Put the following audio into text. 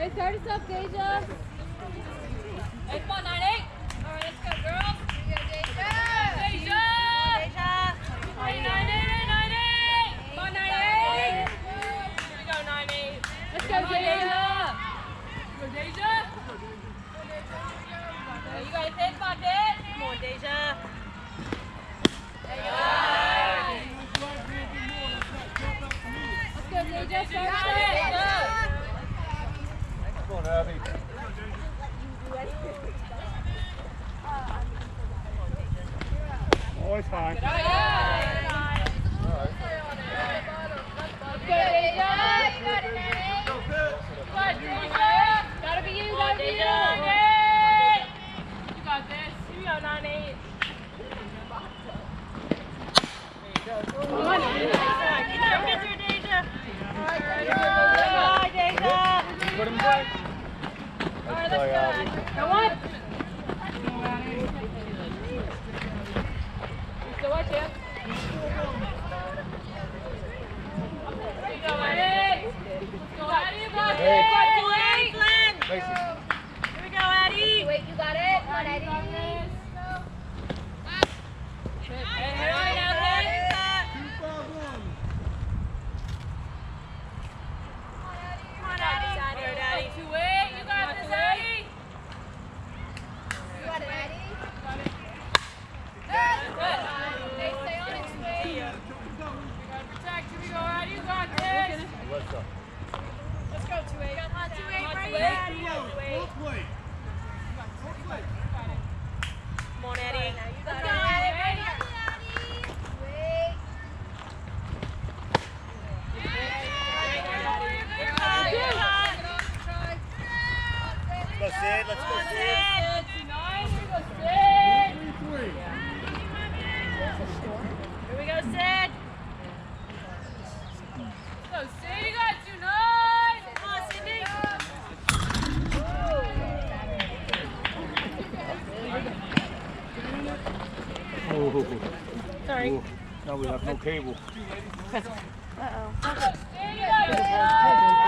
Okay, start us up, Deja. Hey, come on, 9-8. All right, let's go, girls. Here we go, Deja. Deja. Hey, 9-8, 9-8. Come on, 9-8. Here we go, 9-8. Let's go, Deja. Go, Deja. You got it, Ted. Come on, Ted. Come on, Deja. There you go. Let's go, Deja. Start us up. Come on, Abby. Oh, it's fine. Good eye. Let's go, Deja. You got it, Natty. Come on, Deja. Gotta be you, Come on, gotta be Deja. you. 9-8. You got this. Here we go, 9-8. Come on, Deja. Get your Deja. Bye, Deja. Put him back. All right, let's go. Go on. Still watch him. Here you go, Eddie. Let's go, Eddie. You got Hey. it. Go, 2-8, Glenn. Mason. Here we go, Eddie. Wait, you got it. Come on, Eddie. Hey, hurry now, Glenn. Come on, Eddie. Here, Daddy. 2-8. You got this, Eddie. You got it, Eddie. Good. Hey, stay on it, Sway. You gotta protect. Here we go, Eddie. You got this. Let's go. Let's go, 2-8. Come on, 2-8, right here, Eddie. 2-8. Come on, Eddie. You got Let's it, go, Eddie. Eddie. Wait. Let's go, Sid. Let's go, Sid. Here we go, Sid. Go, Sid. You got 2-9. Come on, Cindy. Oh. Sorry. Oh. Now we have no cable. Uh-oh. Sid, you got 2-9.